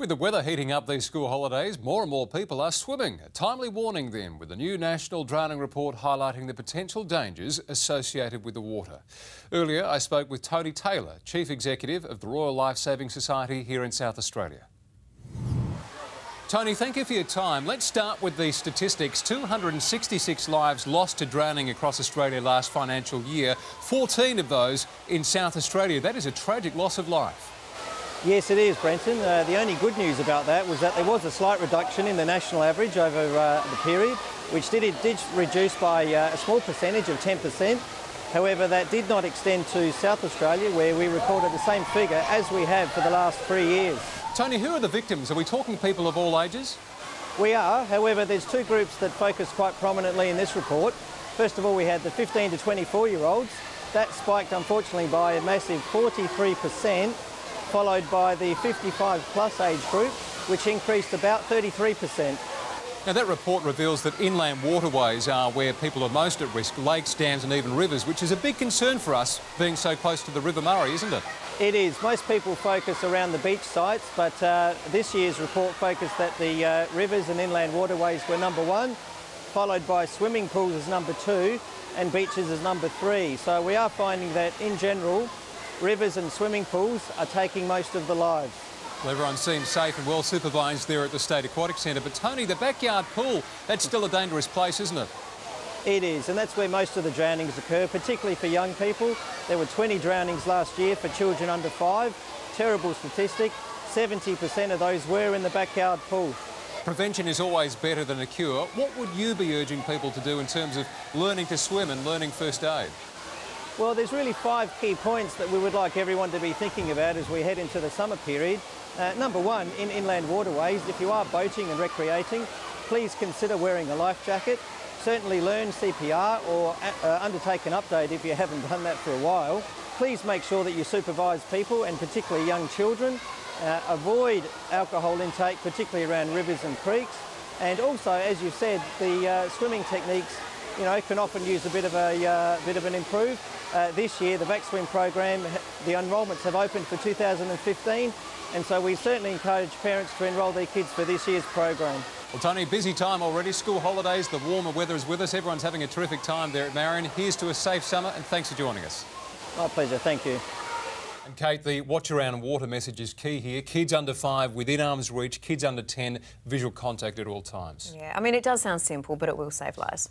With the weather heating up these school holidays, more and more people are swimming. A timely warning then, with the new National Drowning Report highlighting the potential dangers associated with the water. Earlier, I spoke with Tony Taylor, Chief Executive of the Royal Lifesaving Society here in South Australia. Tony, thank you for your time. Let's start with the statistics. 266 lives lost to drowning across Australia last financial year, 14 of those in South Australia. That is a tragic loss of life. Yes, it is, Brenton. The only good news about that was that there was a slight reduction in the national average over the period, which did reduce by a small percentage of 10%. However, that did not extend to South Australia, where we recorded the same figure as we have for the last 3 years. Tony, who are the victims? Are we talking people of all ages? We are. However, there's two groups that focus quite prominently in this report. First of all, we had the 15 to 24-year-olds. That spiked, unfortunately, by a massive 43%. Followed by the 55-plus age group, which increased about 33%. Now, that report reveals that inland waterways are where people are most at risk, lakes, dams and even rivers, which is a big concern for us, being so close to the River Murray, isn't it? It is. Most people focus around the beach sites, but this year's report focused that the rivers and inland waterways were number one, followed by swimming pools as number two, and beaches as number three. So we are finding that, in general, rivers and swimming pools are taking most of the lives. Well, everyone seems safe and well supervised there at the State Aquatic Centre. But Tony, the backyard pool, that's still a dangerous place, isn't it? It is, and that's where most of the drownings occur, particularly for young people. There were 20 drownings last year for children under 5. Terrible statistic. 70% of those were in the backyard pool. Prevention is always better than a cure. What would you be urging people to do in terms of learning to swim and learning first aid? Well, there's really 5 key points that we would like everyone to be thinking about as we head into the summer period. Number one, in inland waterways, if you are boating and recreating, please consider wearing a life jacket. Certainly learn CPR or undertake an update if you haven't done that for a while. Please make sure that you supervise people, and particularly young children. Avoid alcohol intake, particularly around rivers and creeks. And also, as you said, the swimming techniques can often use a bit of an improve. This year, the VaxSwim program, the enrolments have opened for 2015, and so we certainly encourage parents to enrol their kids for this year's program. Well, Tony, busy time already. School holidays, the warmer weather is with us. Everyone's having a terrific time there at Marion. Here's to a safe summer, and thanks for joining us. My pleasure. Thank you. And Kate, the watch around water message is key here. Kids under 5 within arm's reach, kids under 10, visual contact at all times. Yeah, I mean, it does sound simple, but it will save lives.